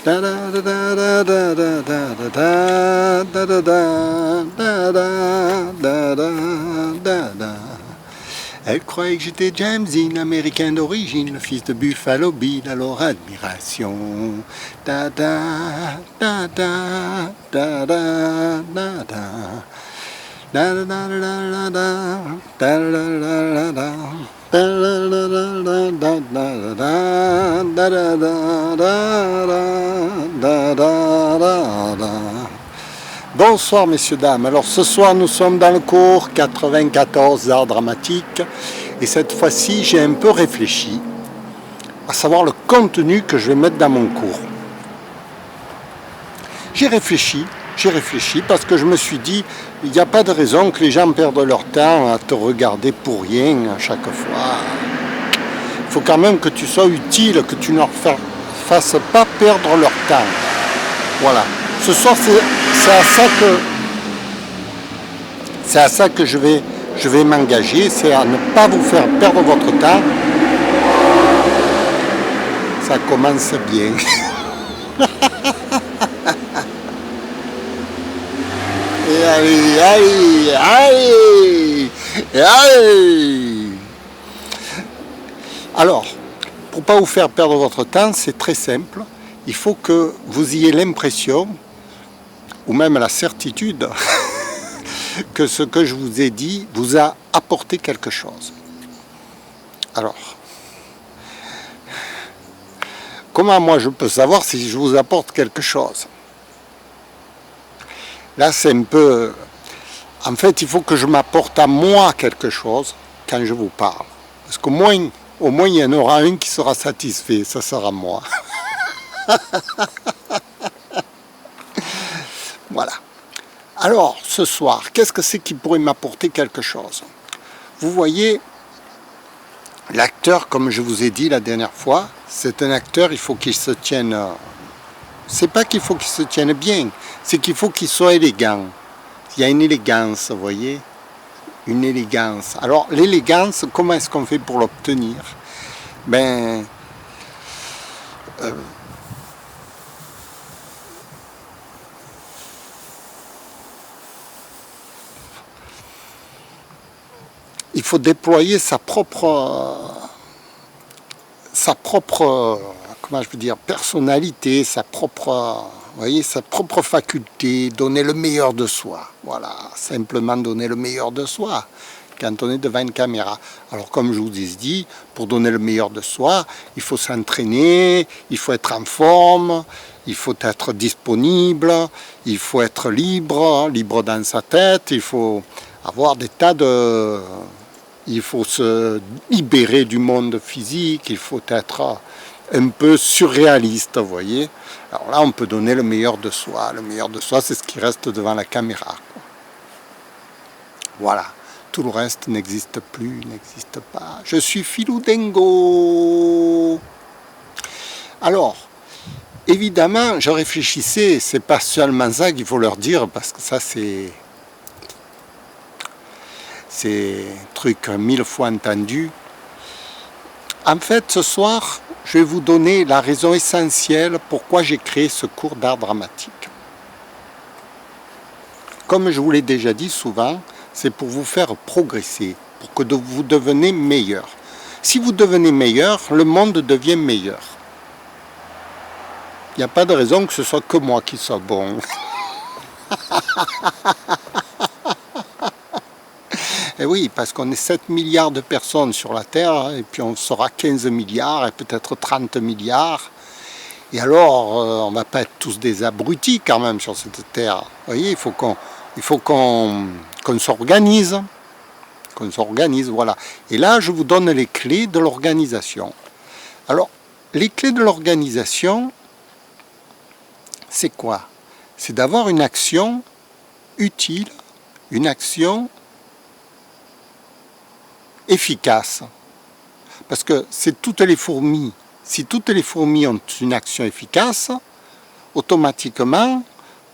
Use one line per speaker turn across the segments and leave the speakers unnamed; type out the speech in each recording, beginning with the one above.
Elle croyait que j'étais James Dean, américain d'origine, le fils de Buffalo Bill, alors admiration. Da da da da da da da da. Da da da da da da da da. Bonsoir messieurs, dames. Alors ce soir nous sommes dans le cours 94 d'art dramatique et cette fois-ci j'ai un peu réfléchi à savoir le contenu que je vais mettre dans mon cours. J'ai réfléchi parce que je me suis dit il n'y a pas de raison que les gens perdent leur temps à te regarder pour rien à chaque fois. Il faut quand même que tu sois utile, que tu ne leur fasses pas perdre leur temps. Voilà. Ce soir c'est à ça que je vais m'engager, c'est à ne pas vous faire perdre votre temps. Ça commence bien. Et allez. Alors, pour pas vous faire perdre votre temps, c'est très simple. Il faut que vous ayez l'impression, ou même la certitude, que ce que je vous ai dit vous a apporté quelque chose. Alors, comment moi je peux savoir si je vous apporte quelque chose ? Là, c'est un peu... En fait, il faut que je m'apporte à moi quelque chose quand je vous parle. Parce qu'au moins, il y en aura un qui sera satisfait, ça sera moi. Voilà. Alors, ce soir, qu'est-ce que c'est qui pourrait m'apporter quelque chose ? Vous voyez, l'acteur, comme je vous ai dit la dernière fois, c'est un acteur, il faut qu'il se tienne... C'est pas qu'il faut qu'il se tienne bien, c'est qu'il faut qu'il soit élégant. Il y a une élégance, vous voyez ? Une élégance. Alors, l'élégance, comment est-ce qu'on fait pour l'obtenir ? Il faut déployer sa propre comment je veux dire, personnalité, sa propre faculté, donner le meilleur de soi. Voilà, simplement donner le meilleur de soi quand on est devant une caméra. Alors comme je vous ai dit, pour donner le meilleur de soi, il faut s'entraîner, il faut être en forme, il faut être disponible, il faut être libre dans sa tête, il faut avoir des tas de... Il faut se libérer du monde physique, il faut être un peu surréaliste, vous voyez. Alors là, on peut donner le meilleur de soi. Le meilleur de soi, c'est ce qui reste devant la caméra, quoi. Voilà. Tout le reste n'existe plus, n'existe pas. Je suis Philou Dingo. Alors, évidemment, je réfléchissais, c'est pas seulement ça qu'il faut leur dire, parce que ça, c'est un truc 1000 fois entendu. En fait, ce soir, je vais vous donner la raison essentielle pourquoi j'ai créé ce cours d'art dramatique. Comme je vous l'ai déjà dit souvent, c'est pour vous faire progresser, pour que vous deveniez meilleur. Si vous devenez meilleur, le monde devient meilleur. Il n'y a pas de raison que ce soit que moi qui sois bon. Et oui, parce qu'on est 7 milliards de personnes sur la Terre, et puis on sera 15 milliards, et peut-être 30 milliards. Et alors, on ne va pas être tous des abrutis quand même sur cette Terre. Vous voyez, il faut qu'on s'organise. Qu'on s'organise, voilà. Et là, je vous donne les clés de l'organisation. Alors, les clés de l'organisation, c'est quoi ? C'est d'avoir une action utile, une action efficace. Parce que c'est toutes les fourmis. Si toutes les fourmis ont une action efficace, automatiquement,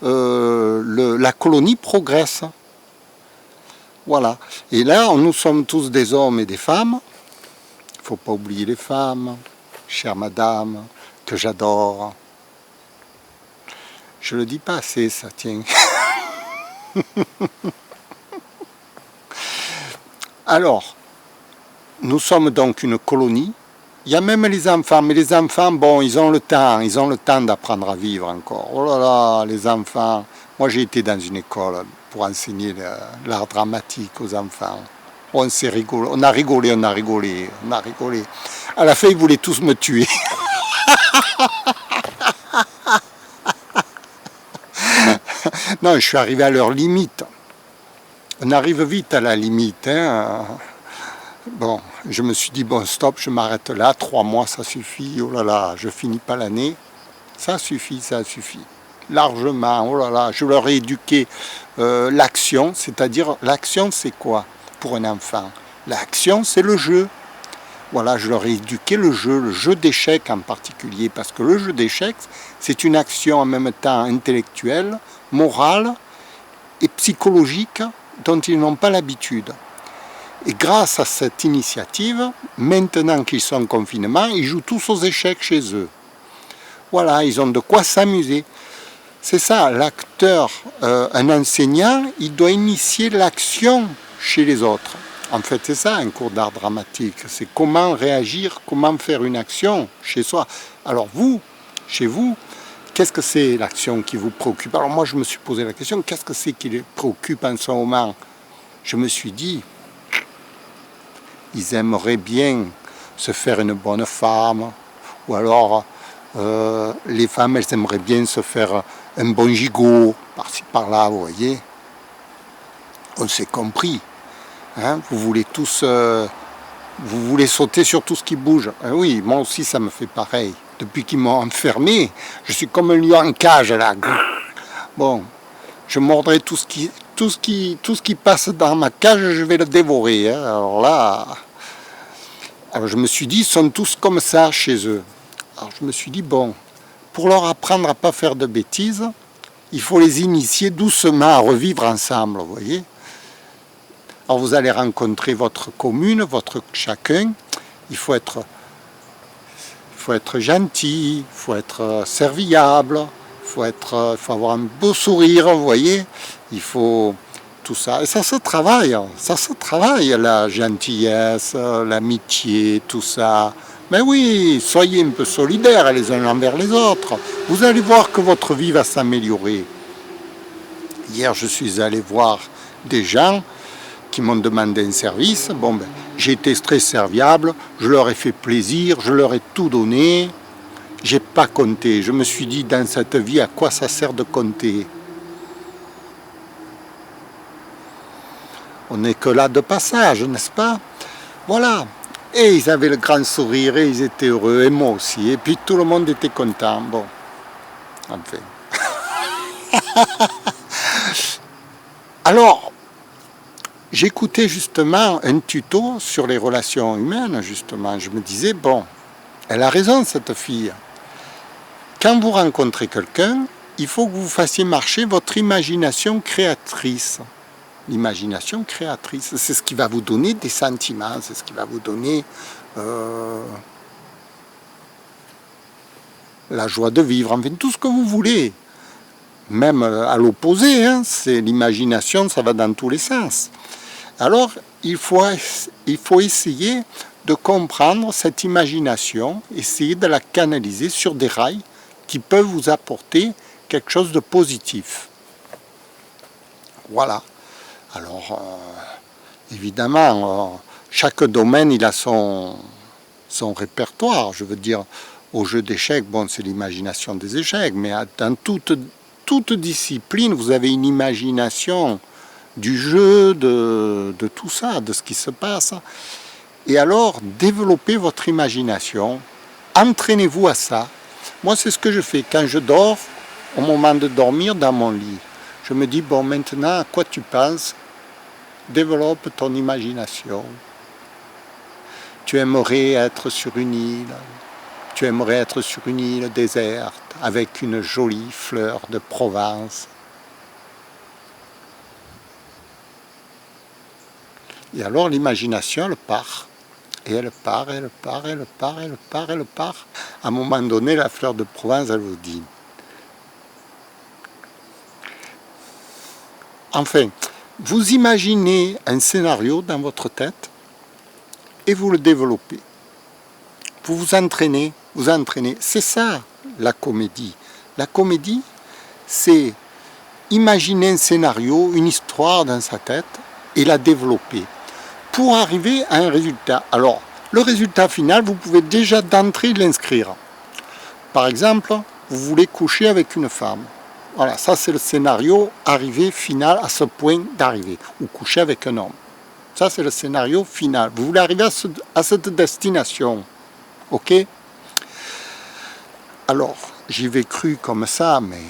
la colonie progresse. Voilà. Et là, nous sommes tous des hommes et des femmes. Il ne faut pas oublier les femmes, chère madame, que j'adore. Je le dis pas assez, ça, tiens. Alors, nous sommes donc une colonie. Il y a même les enfants, mais les enfants, bon, ils ont le temps d'apprendre à vivre encore. Oh là là, les enfants. Moi, j'ai été dans une école pour enseigner l'art dramatique aux enfants. On s'est rigolé, on a rigolé, on a rigolé, on a rigolé. À la fin, ils voulaient tous me tuer. Non, je suis arrivé à leur limite. On arrive vite à la limite, hein. Bon, je me suis dit, bon, stop, je m'arrête là, 3 mois, ça suffit, oh là là, je finis pas l'année, ça suffit, largement, oh là là, je leur ai éduqué l'action, c'est-à-dire, l'action, c'est quoi pour un enfant? L'action, c'est le jeu. Voilà, je leur ai éduqué le jeu d'échecs en particulier, parce que le jeu d'échecs, c'est une action en même temps intellectuelle, morale et psychologique dont ils n'ont pas l'habitude. Et grâce à cette initiative, maintenant qu'ils sont en confinement, ils jouent tous aux échecs chez eux. Voilà, ils ont de quoi s'amuser. C'est ça, l'acteur, un enseignant, il doit initier l'action chez les autres. En fait, c'est ça un cours d'art dramatique. C'est comment réagir, comment faire une action chez soi. Alors vous, chez vous, qu'est-ce que c'est l'action qui vous préoccupe? Alors moi, je me suis posé la question, qu'est-ce que c'est qui les préoccupe en ce moment? Je me suis dit, ils aimeraient bien se faire une bonne femme, ou alors les femmes, elles aimeraient bien se faire un bon gigot, par-ci par-là, vous voyez. On s'est compris. Hein, vous voulez tous, vous voulez sauter sur tout ce qui bouge. Oui, moi aussi ça me fait pareil. Depuis qu'ils m'ont enfermé, je suis comme un lion en cage là. Bon, je mordrai tout ce qui passe dans ma cage, je vais le dévorer. Hein. Alors là, je me suis dit, ils sont tous comme ça chez eux. Alors je me suis dit, bon, pour leur apprendre à ne pas faire de bêtises, il faut les initier doucement à revivre ensemble, vous voyez. Alors vous allez rencontrer votre commune, votre chacun. Il faut être gentil, il faut être serviable, il faut avoir un beau sourire, vous voyez. Il faut tout ça. Et ça se travaille, la gentillesse, l'amitié, tout ça. Mais oui, soyez un peu solidaires les uns envers les autres. Vous allez voir que votre vie va s'améliorer. Hier, je suis allé voir des gens qui m'ont demandé un service. Bon, ben, j'ai été très serviable, je leur ai fait plaisir, je leur ai tout donné. J'ai pas compté. Je me suis dit, dans cette vie, à quoi ça sert de compter? On n'est que là de passage, n'est-ce pas? Voilà. Et ils avaient le grand sourire, et ils étaient heureux, et moi aussi. Et puis tout le monde était content. Bon, enfin. Alors, j'écoutais justement un tuto sur les relations humaines, justement. Je me disais, bon, elle a raison, cette fille. Quand vous rencontrez quelqu'un, il faut que vous fassiez marcher votre imagination créatrice. L'imagination créatrice, c'est ce qui va vous donner des sentiments, c'est ce qui va vous donner la joie de vivre, enfin tout ce que vous voulez. Même à l'opposé, hein, c'est l'imagination, ça va dans tous les sens. Alors, il faut essayer de comprendre cette imagination, essayer de la canaliser sur des rails qui peuvent vous apporter quelque chose de positif. Voilà. Alors, évidemment, chaque domaine, il a son répertoire. Je veux dire, au jeu d'échecs, bon, c'est l'imagination des échecs, mais dans toute discipline, vous avez une imagination du jeu, de tout ça, de ce qui se passe. Et alors, développez votre imagination, entraînez-vous à ça. Moi, c'est ce que je fais quand je dors, au moment de dormir dans mon lit. Je me dis, bon, maintenant, à quoi tu penses? Développe ton imagination. Tu aimerais être sur une île. Tu aimerais être sur une île déserte, avec une jolie fleur de Provence. Et alors l'imagination, elle part. Et elle part, elle part, elle part, elle part, elle part. À un moment donné, la fleur de Provence, elle vous dit, enfin, vous imaginez un scénario dans votre tête et vous le développez. Vous vous entraînez. C'est ça la comédie. La comédie, c'est imaginer un scénario, une histoire dans sa tête et la développer pour arriver à un résultat. Alors, le résultat final, vous pouvez déjà d'entrée l'inscrire. Par exemple, vous voulez coucher avec une femme. Voilà, ça c'est le scénario arrivé final à ce point d'arriver. Ou coucher avec un homme. Ça c'est le scénario final. Vous voulez arriver à cette destination. Ok? Alors, j'y vais cru comme ça, mais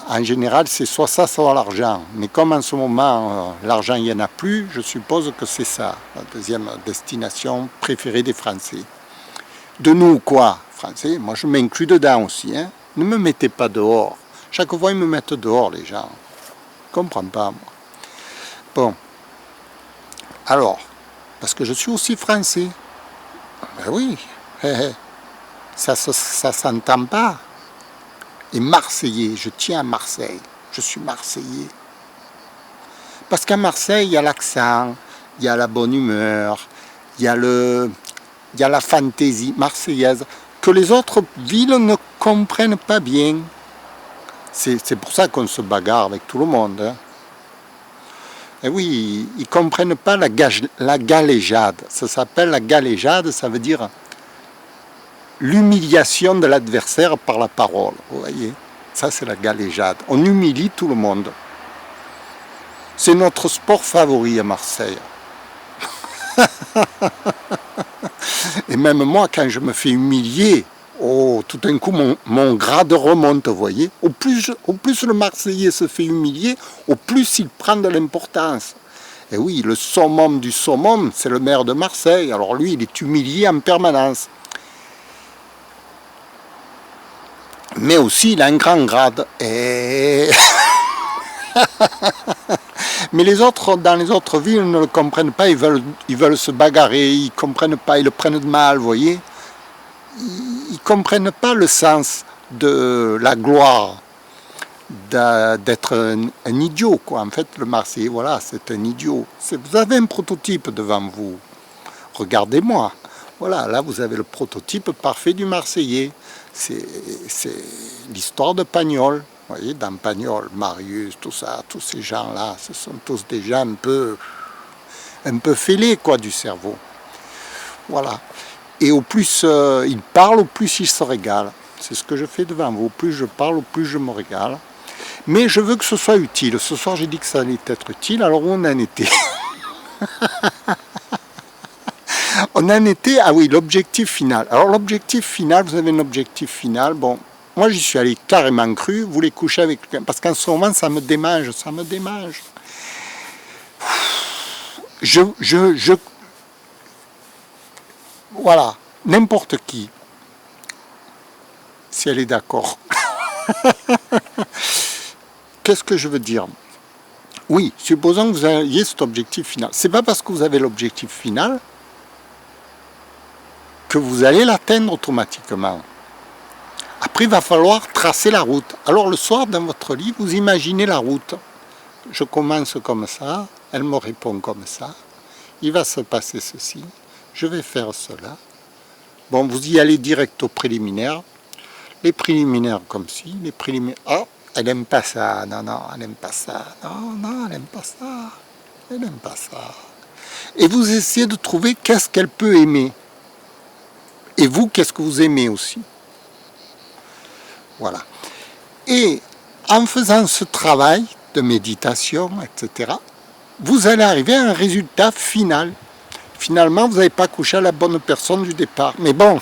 en général c'est soit ça, soit l'argent. Mais comme en ce moment l'argent il n'y en a plus, je suppose que c'est ça, la deuxième destination préférée des Français. De nous quoi, Français? Moi je m'inclus dedans aussi. Hein. Ne me mettez pas dehors. Chaque fois ils me mettent dehors les gens. Je ne comprends pas moi. Bon. Alors, parce que je suis aussi français. Ben oui. Ça s'entend pas. Et Marseillais, je tiens à Marseille. Je suis Marseillais. Parce qu'à Marseille, il y a l'accent, il y a la bonne humeur, il y a la fantaisie marseillaise que les autres villes ne comprennent pas bien. C'est pour ça qu'on se bagarre avec tout le monde. Hein. Et oui, ils ne comprennent pas la galéjade. Ça s'appelle la galéjade, ça veut dire l'humiliation de l'adversaire par la parole. Vous voyez, ça c'est la galéjade. On humilie tout le monde. C'est notre sport favori à Marseille. Et même moi, quand je me fais humilier, oh, tout d'un coup, mon grade remonte, vous voyez. Au plus le Marseillais se fait humilier, au plus il prend de l'importance. Et oui, le summum du summum, c'est le maire de Marseille. Alors lui, il est humilié en permanence. Mais aussi, il a un grand grade. Et... Mais les autres, dans les autres villes, ne le comprennent pas. Ils veulent se bagarrer, ils ne comprennent pas, ils le prennent de mal, vous voyez. Ils ne comprennent pas le sens de la gloire, d'être un idiot, quoi. En fait, le Marseillais, voilà, c'est un idiot. Vous avez un prototype devant vous. Regardez-moi. Voilà, là, vous avez le prototype parfait du Marseillais. C'est l'histoire de Pagnol. Vous voyez, dans Pagnol, Marius, tout ça, tous ces gens-là, ce sont tous des gens un peu fêlés, quoi, du cerveau. Voilà. Et au plus il parle, au plus il se régale. C'est ce que je fais devant vous. Au plus je parle, au plus je me régale. Mais je veux que ce soit utile. Ce soir, j'ai dit que ça allait être utile, alors on en était. On en était, ah oui, l'objectif final. Alors l'objectif final, vous avez un objectif final, bon, moi j'y suis allé carrément cru, vous voulez coucher avec quelqu'un, parce qu'en ce moment ça me démange. Voilà, n'importe qui, si elle est d'accord. Qu'est-ce que je veux dire? Oui, supposons que vous ayez cet objectif final. C'est pas parce que vous avez l'objectif final que vous allez l'atteindre automatiquement. Après, il va falloir tracer la route. Alors le soir, dans votre lit, vous imaginez la route. Je commence comme ça, elle me répond comme ça. Il va se passer ceci, je vais faire cela. Bon, vous y allez direct aux préliminaires. Les préliminaires comme ci, les préliminaires... Oh, elle n'aime pas ça, non, elle n'aime pas ça. Non, elle n'aime pas ça. Elle n'aime pas ça. Et vous essayez de trouver qu'est-ce qu'elle peut aimer. Et vous, qu'est-ce que vous aimez aussi? Voilà. Et en faisant ce travail de méditation, etc., vous allez arriver à un résultat final. Finalement, vous n'avez pas couché à la bonne personne du départ. Mais bon,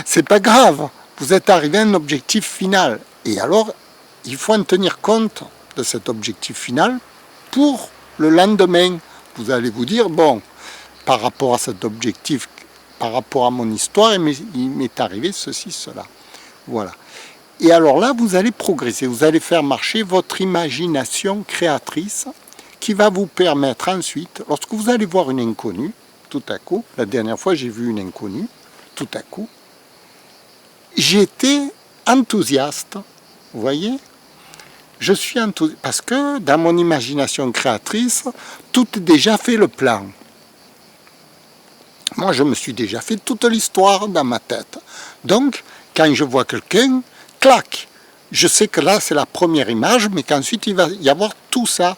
c'est pas grave. Vous êtes arrivé à un objectif final. Et alors, il faut en tenir compte de cet objectif final pour le lendemain. Vous allez vous dire, bon, par rapport à cet objectif, par rapport à mon histoire, il m'est arrivé ceci, cela. Voilà. Et alors là, vous allez progresser, vous allez faire marcher votre imagination créatrice qui va vous permettre ensuite, lorsque vous allez voir une inconnue, tout à coup, la dernière fois j'ai vu une inconnue, tout à coup, j'étais enthousiaste, vous voyez. Je suis enthousiaste parce que dans mon imagination créatrice, tout est déjà fait le plan. Moi, je me suis déjà fait toute l'histoire dans ma tête. Donc, quand je vois quelqu'un, clac, je sais que là, c'est la première image, mais qu'ensuite, il va y avoir tout ça.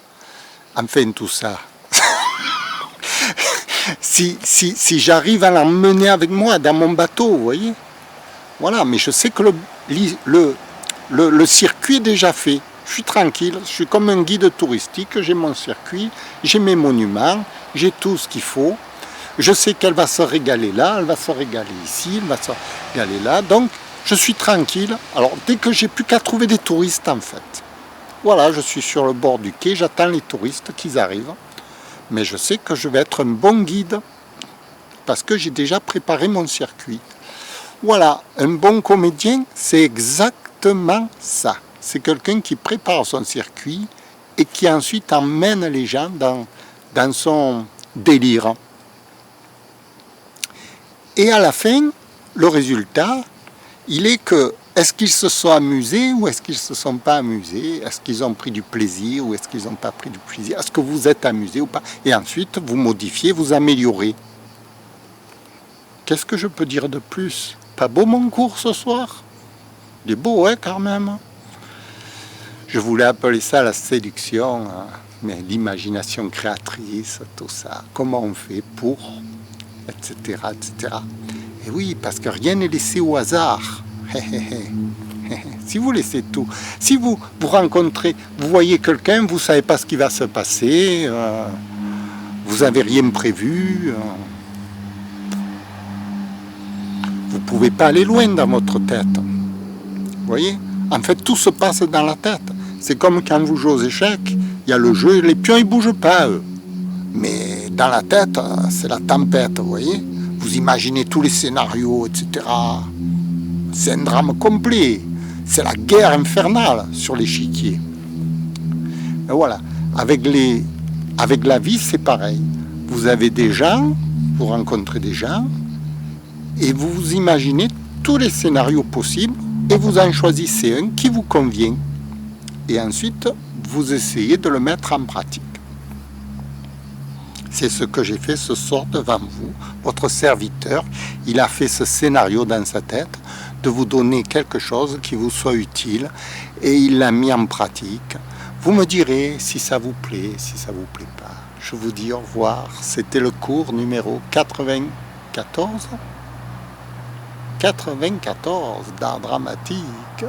Enfin, tout ça. si j'arrive à l'emmener avec moi dans mon bateau, vous voyez. Voilà, mais je sais que le circuit est déjà fait. Je suis tranquille, je suis comme un guide touristique, j'ai mon circuit, j'ai mes monuments, j'ai tout ce qu'il faut. Je sais qu'elle va se régaler là, elle va se régaler ici, elle va se régaler là. Donc, je suis tranquille. Alors, dès que j'ai plus qu'à trouver des touristes, en fait. Voilà, je suis sur le bord du quai, j'attends les touristes qu'ils arrivent. Mais je sais que je vais être un bon guide parce que j'ai déjà préparé mon circuit. Voilà, un bon comédien, c'est exactement ça. C'est quelqu'un qui prépare son circuit et qui ensuite emmène les gens dans son délire. Et à la fin, le résultat, il est que, est-ce qu'ils se sont amusés ou est-ce qu'ils ne se sont pas amusés? Est-ce qu'ils ont pris du plaisir ou est-ce qu'ils n'ont pas pris du plaisir? Est-ce que vous êtes amusé ou pas? Et ensuite, vous modifiez, vous améliorez. Qu'est-ce que je peux dire de plus? Pas beau mon cours ce soir? Il est beau, hein, quand même. Je voulais appeler ça la séduction, hein, mais l'imagination créatrice, tout ça. Comment on fait pour, etc., etc. Et oui, parce que rien n'est laissé au hasard. Si vous laissez tout, si vous rencontrez, vous voyez quelqu'un, vous ne savez pas ce qui va se passer, vous n'avez rien prévu, vous ne pouvez pas aller loin dans votre tête. Vous voyez? En fait, tout se passe dans la tête. C'est comme quand vous jouez aux échecs, il y a le jeu, les pions ils ne bougent pas, eux. Mais dans la tête, c'est la tempête, vous voyez? Vous imaginez tous les scénarios, etc. C'est un drame complet. C'est la guerre infernale sur l'échiquier. Et voilà. Avec la vie, c'est pareil. Vous avez des gens, vous rencontrez des gens, et vous vous imaginez tous les scénarios possibles, et vous en choisissez un qui vous convient. Et ensuite, vous essayez de le mettre en pratique. C'est ce que j'ai fait ce soir devant vous. Votre serviteur, il a fait ce scénario dans sa tête, de vous donner quelque chose qui vous soit utile, et il l'a mis en pratique. Vous me direz si ça vous plaît, si ça vous plaît pas. Je vous dis au revoir. C'était le cours numéro 94 d'art dramatique.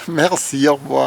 Merci, au revoir.